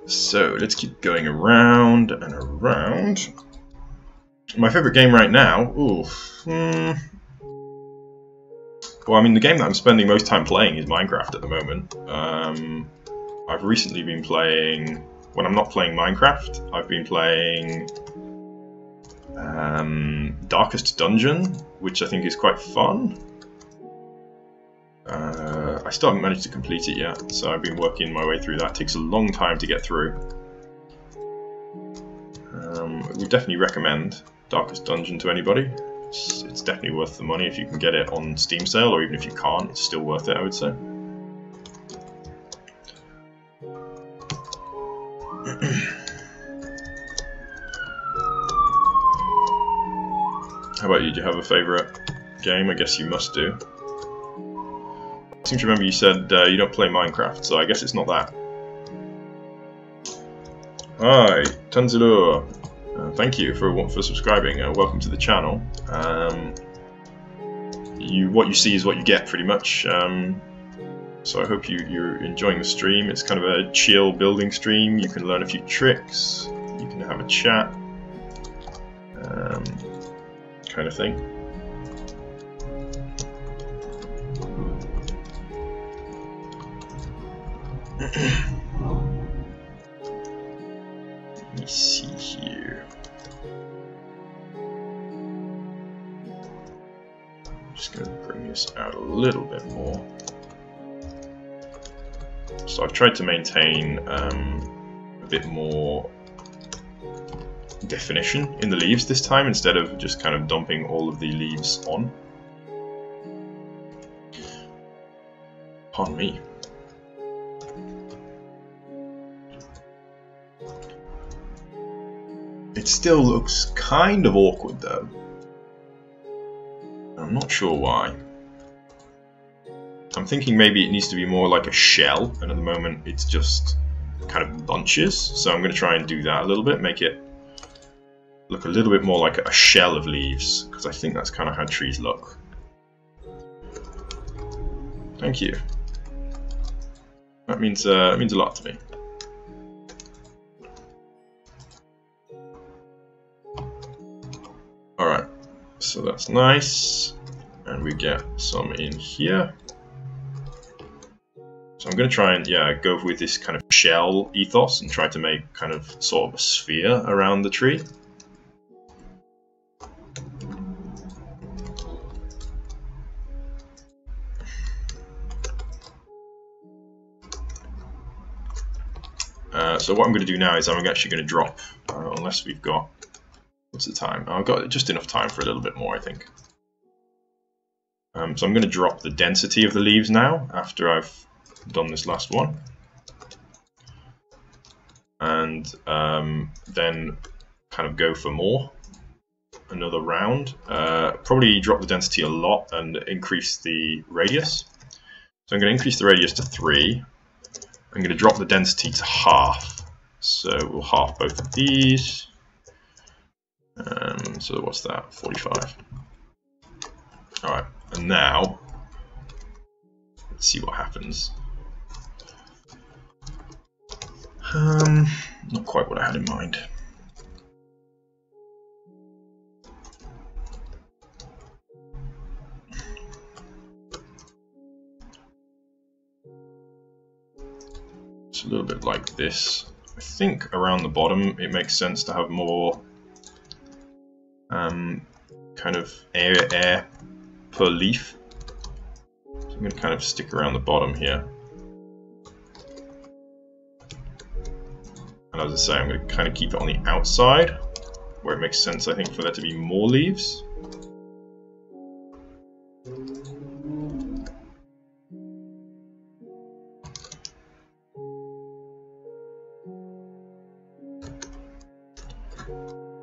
So, let's keep going around and around. My favourite game right now? Oof. Well, I mean, the game that I'm spending most time playing is Minecraft at the moment. I've recently been playing... When I'm not playing Minecraft, I've been playing... Darkest Dungeon, which I think is quite fun. I still haven't managed to complete it yet, so I've been working my way through that. It takes a long time to get through. We definitely recommend Darkest Dungeon to anybody. It's definitely worth the money if you can get it on Steam sale, or even if you can't, it's still worth it, I would say. How about you? Do you have a favourite game? I guess you must do. I seem to remember you said you don't play Minecraft, so I guess it's not that. Hi, Tanzilo. Thank you for subscribing. Welcome to the channel. What you see is what you get, pretty much. So I hope you're enjoying the stream. It's kind of a chill building stream. You can learn a few tricks. You can have a chat. Kind of thing. Let me see here. I'm just going to bring this out a little bit more. So I've tried to maintain a bit more definition in the leaves this time, instead of just kind of dumping all of the leaves on. Pardon me. It still looks kind of awkward though. I'm not sure why. I'm thinking maybe it needs to be more like a shell, and at the moment it's just kind of bunches, so I'm going to try and do that a little bit, make it look a little bit more like a shell of leaves, because I think that's kind of how trees look. Thank you. That means a lot to me. Alright, so that's nice, and we get some in here. So I'm going to try and go with this kind of shell ethos and try to make kind of sort of a sphere around the tree. So what I'm going to do now is I'm actually going to drop, unless we've got, what's the time? I've got just enough time for a little bit more, I think. So I'm going to drop the density of the leaves now, after I've done this last one. And then kind of go for more, another round. Probably drop the density a lot and increase the radius. So I'm going to increase the radius to 3. I'm going to drop the density to half. So we'll half both of these. So what's that? 45. Alright, and now let's see what happens. Not quite what I had in mind. It's a little bit like this. I think around the bottom it makes sense to have more kind of air per leaf. So I'm going to kind of stick around the bottom here. And as I say, I'm going to kind of keep it on the outside, where it makes sense, I think, for there to be more leaves.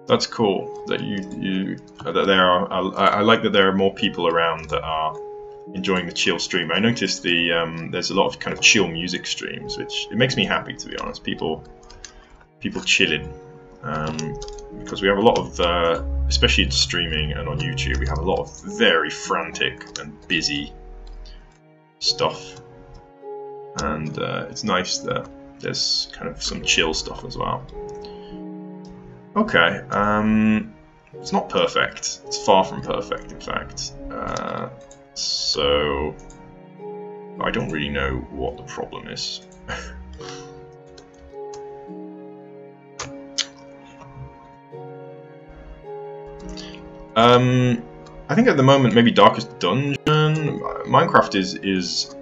That's cool that that there are. I like that there are more people around that are enjoying the chill stream. I noticed there's a lot of kind of chill music streams, which it makes me happy, to be honest. People chilling, because we have a lot of, especially in streaming and on YouTube, we have a lot of very frantic and busy stuff, and it's nice that there's kind of some chill stuff as well. Okay, it's not perfect. It's far from perfect, in fact. So I don't really know what the problem is. I think at the moment maybe Darkest Dungeon. Minecraft is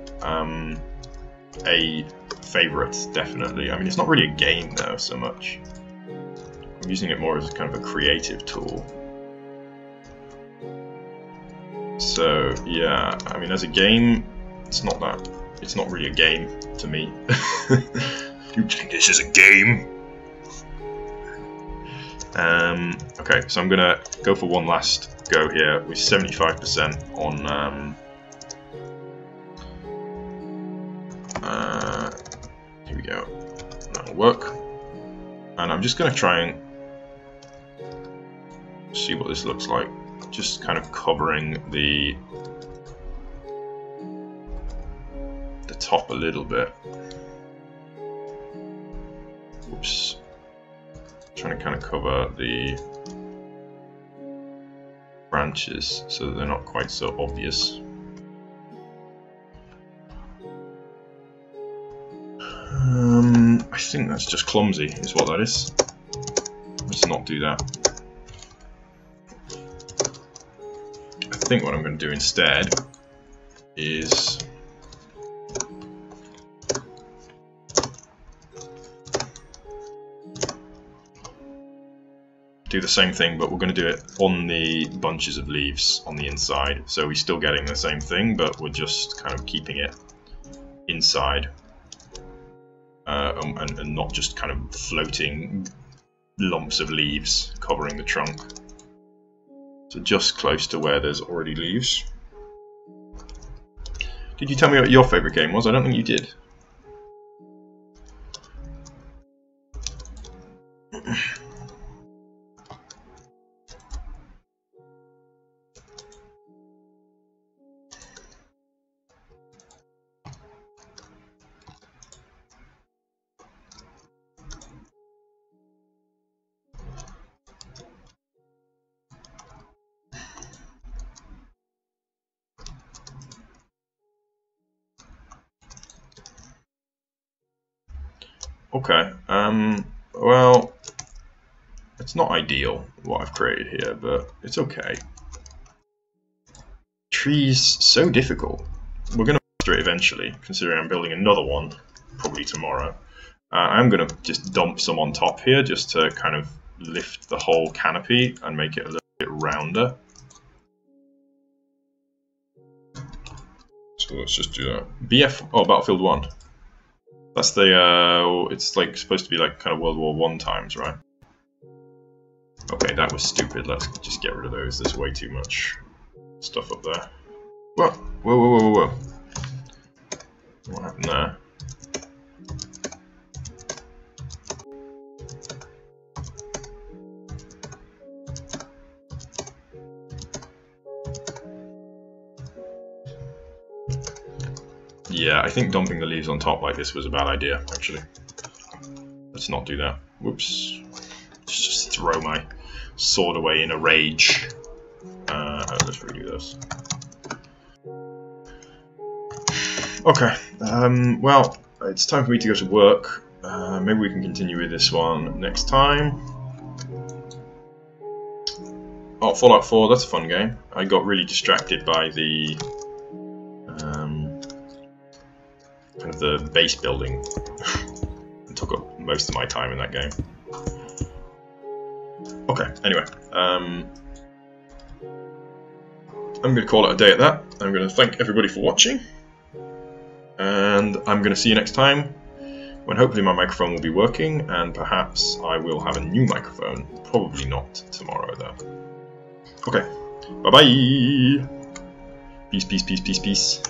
a favourite, definitely. I mean, it's not really a game though so much. I'm using it more as kind of a creative tool. So yeah, I mean, as a game, it's not really a game to me. You think this is a game? Okay, so I'm gonna go for one last go here with 75% on. Here we go. That'll work. And I'm just gonna try and see what this looks like. Just kind of covering the top a little bit. Whoops. Trying to kind of cover the branches so that they're not quite so obvious. I think that's just clumsy, is what that is. Let's not do that. I think what I'm going to do instead is do the same thing, but we're going to do it on the bunches of leaves on the inside. So we're still getting the same thing, but we're just kind of keeping it inside. And not just kind of floating lumps of leaves covering the trunk. So just close to where there's already leaves. Did you tell me what your favourite game was? I don't think you did. Okay, well, it's not ideal what I've created here, but it's okay. Trees, so difficult. We're going to master it eventually, considering I'm building another one, probably tomorrow. I'm going to just dump some on top here, just to kind of lift the whole canopy and make it a little bit rounder. So let's just do that. Battlefield 1. That's the, it's like supposed to be like kind of World War I times, right? Okay, that was stupid. Let's just get rid of those. There's way too much stuff up there. Whoa, whoa, whoa, whoa, whoa. What happened there? Yeah, I think dumping the leaves on top like this was a bad idea, actually. Let's not do that. Whoops. Just throw my sword away in a rage. Let's redo this. Okay, well, it's time for me to go to work. Maybe we can continue with this one next time. Oh, Fallout 4, that's a fun game. I got really distracted by the kind of the base building. It took up most of my time in that game. Okay, anyway, I'm going to call it a day at that. I'm going to thank everybody for watching, and I'm going to see you next time when hopefully my microphone will be working, and perhaps I will have a new microphone. Probably not tomorrow, though. Okay, bye-bye! Peace, peace, peace, peace, peace.